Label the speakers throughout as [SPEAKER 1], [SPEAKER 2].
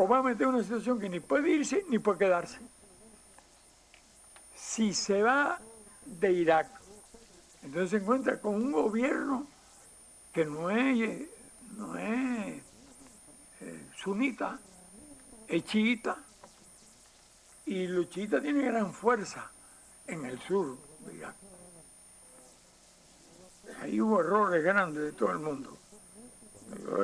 [SPEAKER 1] Obama está en una situación que ni puede irse ni puede quedarse. Si se va de Irak, entonces se encuentra con un gobierno que no es sunita, es chiita, y los chiitas tienen gran fuerza en el sur de Irak. Ahí hubo errores grandes de todo el mundo. Yo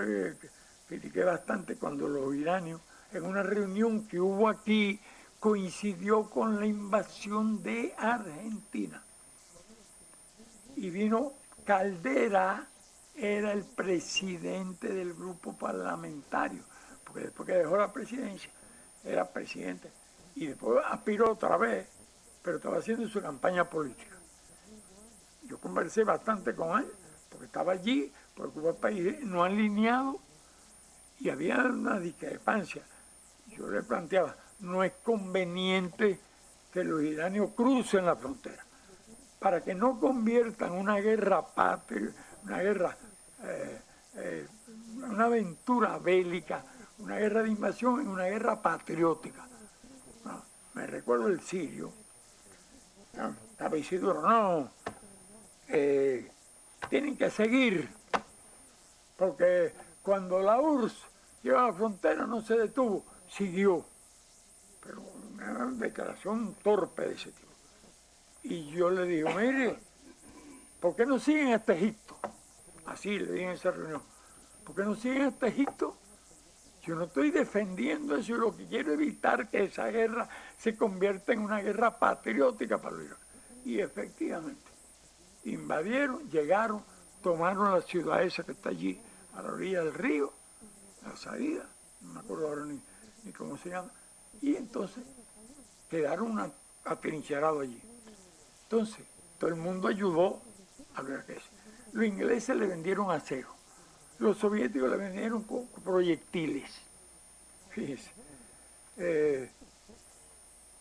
[SPEAKER 1] critiqué bastante cuando los iranios, en una reunión que hubo aquí, coincidió con la invasión de Argentina. Y vino Caldera, era el presidente del grupo parlamentario, porque después que dejó la presidencia, era presidente. Y después aspiró otra vez, pero estaba haciendo su campaña política. Yo conversé bastante con él, porque estaba allí, porque Cuba es un país no alineado, y había una discrepancia. Yo le planteaba, no es conveniente que los iranios crucen la frontera, para que no conviertan una guerra patria, una aventura bélica, una guerra de invasión en una guerra patriótica. No, me recuerdo el sirio, estaba Isidoro, no, tienen que seguir, porque cuando la URSS llegó a la frontera no se detuvo, siguió. Pero una declaración torpe de ese tipo. Y yo le digo, mire, ¿por qué no siguen hasta Egipto? Así le dije en esa reunión. ¿Por qué no siguen hasta Egipto? Yo no estoy defendiendo eso, yo lo que quiero es evitar que esa guerra se convierta en una guerra patriótica para los iraníes. Y efectivamente, invadieron, llegaron, tomaron la ciudad esa que está allí, a la orilla del río, la salida, no me acuerdo ahora ni cómo se llama, y entonces quedaron atrincherados allí. Entonces, todo el mundo ayudó a los iraquíes. Los ingleses le vendieron acero, los soviéticos le vendieron proyectiles. Fíjense,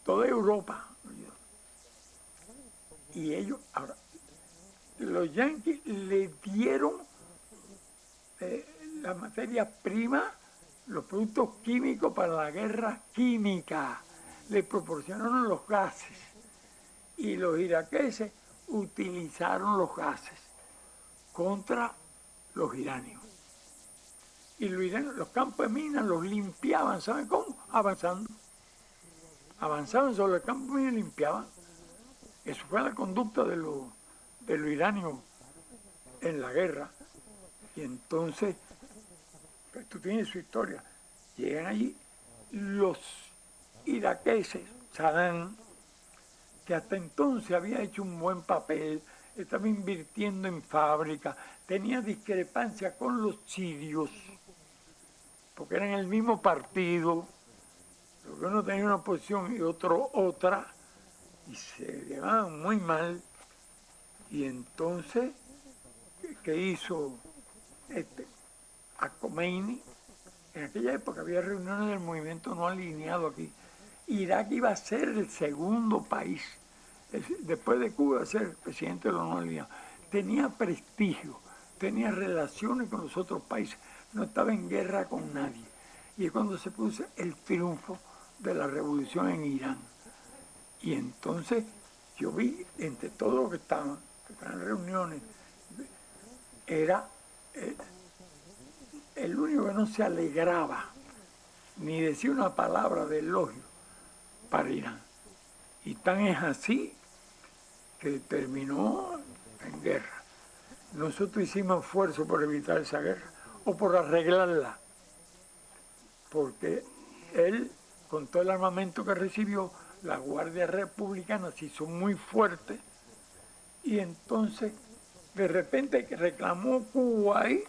[SPEAKER 1] toda Europa. Y ellos, ahora, los yanquis le dieron la materia prima, los productos químicos para la guerra química, le proporcionaron los gases. Y los iraqueses utilizaron los gases contra los iranios. Y los iranios, los campos de minas los limpiaban, ¿saben cómo? Avanzando. Avanzaban sobre el campo de minas y limpiaban. Eso fue la conducta de los iranios en la guerra. Y entonces, esto tiene su historia. Llegan allí los iraqueses, Saddam, que hasta entonces había hecho un buen papel, estaba invirtiendo en fábricas, tenía discrepancia con los sirios, porque eran el mismo partido, porque uno tenía una posición y otro otra, y se llevaban muy mal. Y entonces, ¿qué hizo a Khomeini? En aquella época había reuniones del movimiento no alineado aquí. Irak iba a ser el segundo país, después de Cuba, iba a ser el presidente de los no alineados. Tenía prestigio, tenía relaciones con los otros países, no estaba en guerra con nadie. Y es cuando se puso el triunfo de la revolución en Irán. Y entonces yo vi entre todos los que estaban en reuniones, era el único que no se alegraba ni decía una palabra de elogio para Irán. Y tan es así que terminó en guerra. Nosotros hicimos esfuerzo por evitar esa guerra o por arreglarla, porque él, con todo el armamento que recibió, la Guardia Republicana se hizo muy fuerte y entonces de repente reclamó Kuwait.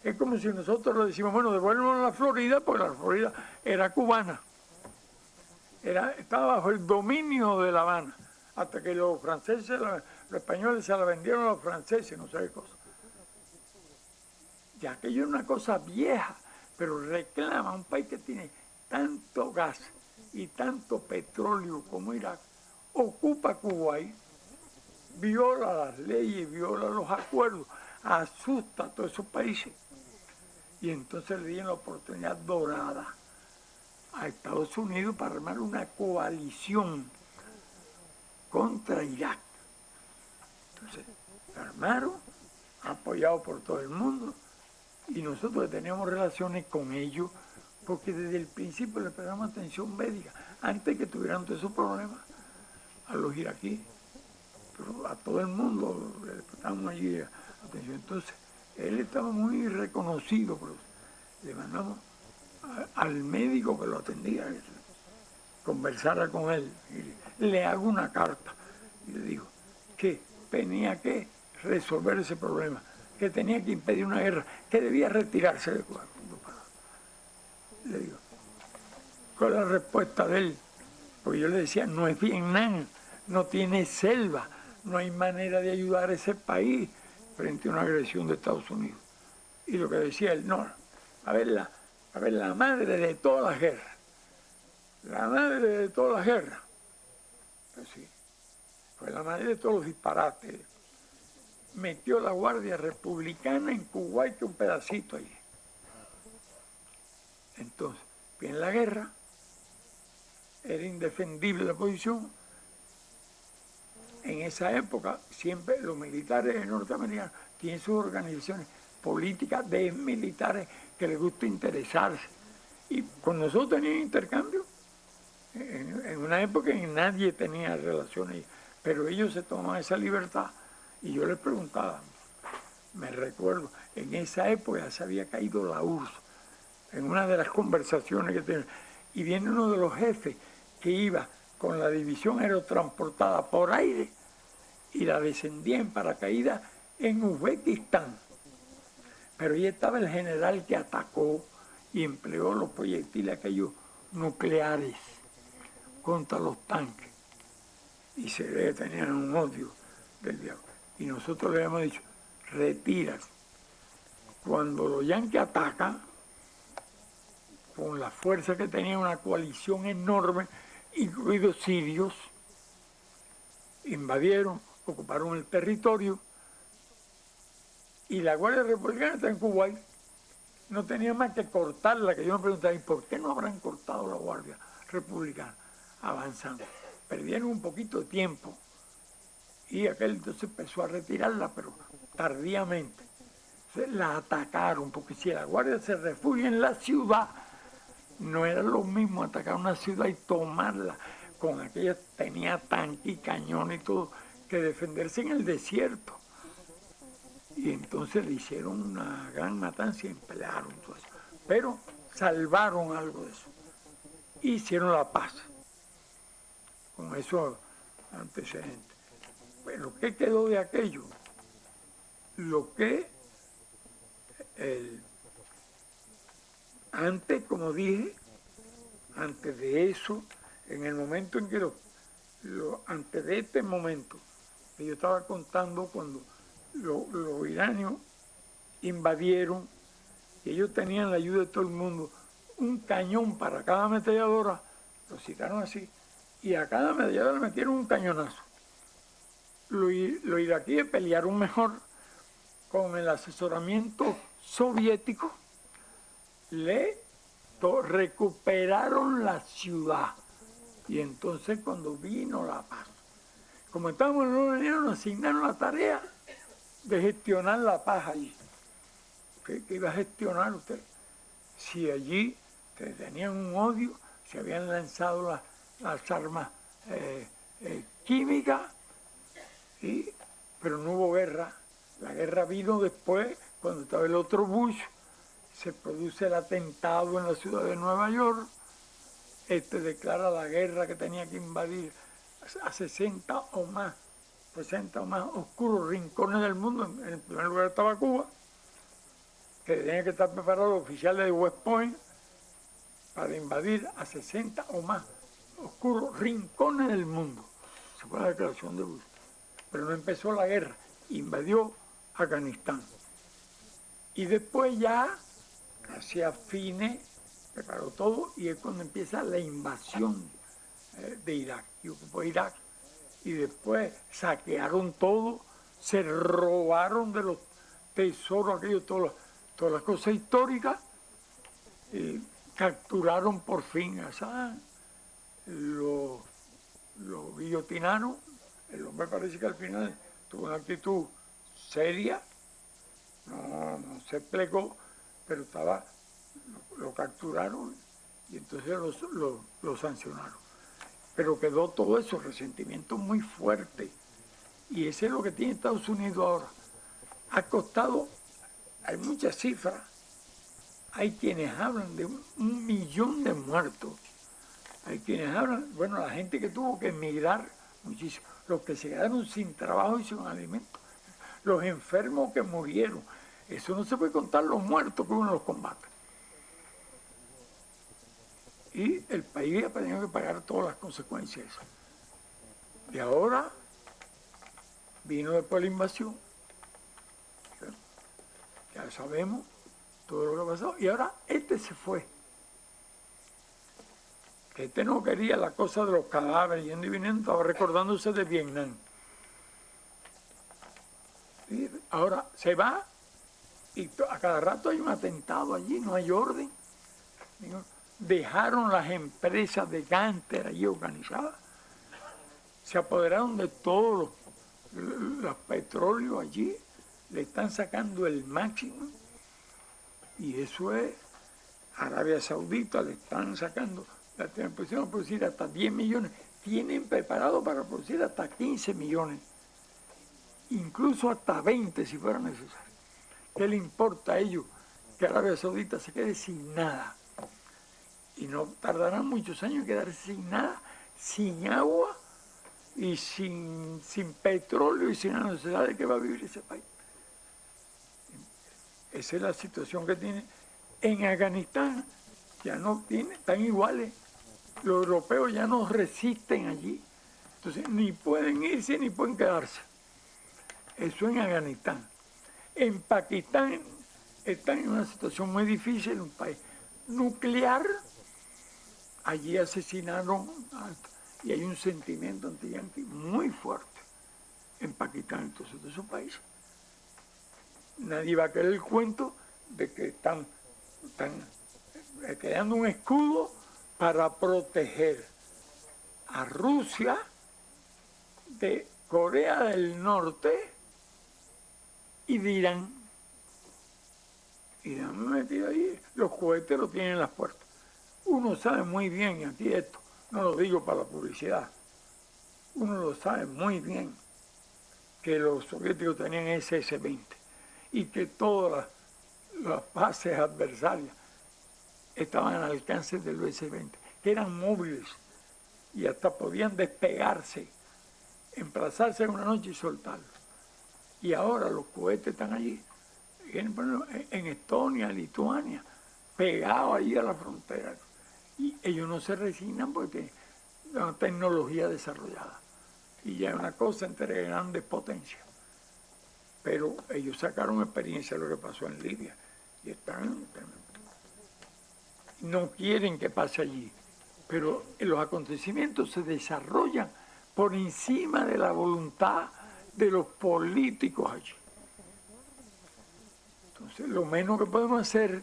[SPEAKER 1] Es como si nosotros le decimos, bueno, devuélvanos a la Florida, porque la Florida era cubana. Estaba bajo el dominio de La Habana, hasta que los franceses, los españoles se la vendieron a los franceses, no sé qué cosa. Ya aquello es una cosa vieja, pero reclama un país que tiene tanto gas y tanto petróleo como Irak, ocupa Kuwait, viola las leyes, viola los acuerdos, asusta a todos esos países. Y entonces le dieron la oportunidad dorada a Estados Unidos para armar una coalición contra Irak. Entonces, la armaron, apoyado por todo el mundo, y nosotros teníamos relaciones con ellos, porque desde el principio le prestamos atención médica, antes que tuvieran todos esos problemas, a los iraquíes, pero a todo el mundo le prestamos allí atención. Entonces, él estaba muy reconocido, pero le mandamos al médico que lo atendía, que conversara con él, y le hago una carta, y le digo que tenía que resolver ese problema, que tenía que impedir una guerra, que debía retirarse de Cuba. Le digo, ¿cuál es la respuesta de él? Porque yo le decía, no es Vietnam, no tiene selva, no hay manera de ayudar a ese país frente a una agresión de Estados Unidos. Y lo que decía él, no, a ver, la madre de todas las guerras, la madre de todas las guerras, pues sí, fue la madre de todos los disparates. Metió la Guardia Republicana en Kuwait, un pedacito allí. Entonces, viene la guerra, era indefendible la posición. En esa época, siempre los militares norteamericanos tienen sus organizaciones políticas de militares que les gusta interesarse. Y con nosotros tenían intercambio. En una época en que nadie tenía relaciones, pero ellos se tomaban esa libertad. Y yo les preguntaba, me recuerdo, en esa época ya se había caído la URSS, en una de las conversaciones que teníamos, y viene uno de los jefes que iba con la división aerotransportada por aire y la descendía en paracaídas en Uzbekistán. Pero ahí estaba el general que atacó y empleó los proyectiles aquellos nucleares contra los tanques. Y se ve que tenían un odio del diablo. Y nosotros le hemos dicho, retiras. Cuando los yanquis atacan, con la fuerza que tenía una coalición enorme, incluidos sirios, invadieron, ocuparon el territorio, y la Guardia Republicana está en Kuwait. No tenía más que cortarla, que yo me preguntaba, ¿y por qué no habrán cortado la Guardia Republicana? Avanzando. Perdieron un poquito de tiempo, y aquel entonces empezó a retirarla, pero tardíamente. Entonces la atacaron, porque si la Guardia se refugia en la ciudad, no era lo mismo atacar una ciudad y tomarla, con aquella tenía tanque y cañón y todo, que defenderse en el desierto. Y entonces le hicieron una gran matanza y emplearon todo eso. Pero salvaron algo de eso. Hicieron la paz con esos antecedentes. Bueno, ¿qué quedó de aquello? Lo que antes, como dije, antes de eso, en el momento en que antes de este momento que yo estaba contando, cuando los iranios invadieron, y ellos tenían la ayuda de todo el mundo, un cañón para cada ametralladora, lo citaron así, y a cada ametralladora le metieron un cañonazo. Los iraquíes pelearon mejor con el asesoramiento soviético, recuperaron la ciudad. Y entonces cuando vino la paz, como estábamos en la Unión, nos asignaron la tarea de gestionar la paz allí. ¿Qué iba a gestionar usted? Si allí tenían un odio, se habían lanzado las armas químicas, pero no hubo guerra. La guerra vino después, cuando estaba el otro Bush, se produce el atentado en la ciudad de Nueva York, declara la guerra que tenía que invadir a 60 o más oscuros rincones del mundo. En el primer lugar estaba Cuba, que tenía que estar preparados los oficiales de West Point para invadir a 60 o más oscuros rincones del mundo. Esa fue la declaración de Bush. Pero no empezó la guerra, invadió Afganistán. Y después ya, hacia fines, preparó todo, y es cuando empieza la invasión de Irak, y ocupó Irak. Y después saquearon todo, se robaron de los tesoros aquellos, todas las cosas históricas, y capturaron por fin a Assad, lo guillotinaron. El hombre parece que al final tuvo una actitud seria, no se plegó, pero lo capturaron y entonces lo sancionaron. Pero quedó todo eso, resentimiento muy fuerte. Y ese es lo que tiene Estados Unidos ahora. Ha costado, hay muchas cifras, hay quienes hablan de 1 millón de muertos. Hay quienes hablan, bueno, la gente que tuvo que emigrar muchísimo, los que se quedaron sin trabajo y sin alimento, los enfermos que murieron. Eso no se puede contar los muertos que hubo en los combates. Y el país ha tenido que pagar todas las consecuencias. Y ahora vino después la invasión. Ya sabemos todo lo que pasó. Y ahora se fue. No quería la cosa de los cadáveres yendo y viniendo, estaba recordándose de Vietnam. Y ahora se va y a cada rato hay un atentado allí, no hay orden. Dejaron las empresas de gánster allí organizadas, se apoderaron de todos los petróleos allí, le están sacando el máximo, y eso es Arabia Saudita, le están sacando, la tienen posición a producir hasta 10 millones, tienen preparado para producir hasta 15 millones, incluso hasta 20 si fuera necesario. ¿Qué le importa a ellos que Arabia Saudita se quede sin nada? Y no tardarán muchos años en quedarse sin nada, sin agua y sin petróleo y sin la necesidad de que va a vivir ese país. Esa es la situación que tiene. En Afganistán ya no tiene, están iguales. Los europeos ya no resisten allí. Entonces ni pueden irse ni pueden quedarse. Eso en Afganistán. En Pakistán están en una situación muy difícil, un país nuclear. Allí asesinaron y hay un sentimiento anti-yanqui muy fuerte en Pakistán, entonces de esos países. Nadie va a querer el cuento de que están creando un escudo para proteger a Rusia de Corea del Norte y de Irán. Irán metido ahí, los cohetes lo tienen en las puertas. Uno sabe muy bien, y aquí esto, no lo digo para la publicidad, uno lo sabe muy bien que los soviéticos tenían SS-20 y que todas las bases adversarias estaban al alcance del SS-20, que eran móviles y hasta podían despegarse, emplazarse en una noche y soltarlos. Y ahora los cohetes están allí, en Estonia, Lituania, pegados allí a la frontera. Y ellos no se resignan porque tienen una tecnología desarrollada. Y ya es una cosa entre grandes potencias. Pero ellos sacaron experiencia de lo que pasó en Libia. Y no quieren que pase allí. Pero los acontecimientos se desarrollan por encima de la voluntad de los políticos allí. Entonces, lo menos que podemos hacer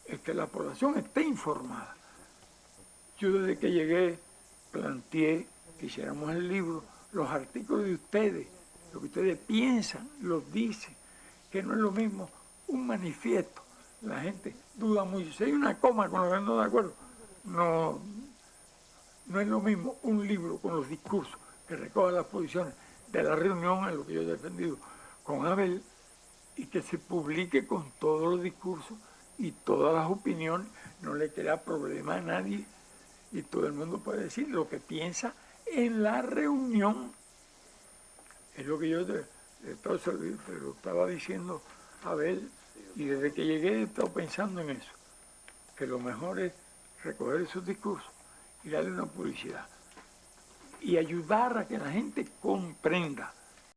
[SPEAKER 1] es que la población esté informada. Yo desde que llegué planteé que hiciéramos el libro, los artículos de ustedes, lo que ustedes piensan, los dicen, que no es lo mismo un manifiesto. La gente duda mucho. Si hay una coma con lo que no de acuerdo, no es lo mismo un libro con los discursos que recoja las posiciones de la reunión, en lo que yo he defendido con Abel, y que se publique con todos los discursos y todas las opiniones, no le crea problema a nadie y todo el mundo puede decir lo que piensa en la reunión. Es lo que yo te lo estaba diciendo a Abel, y desde que llegué he estado pensando en eso, que lo mejor es recoger esos discursos y darle una publicidad y ayudar a que la gente comprenda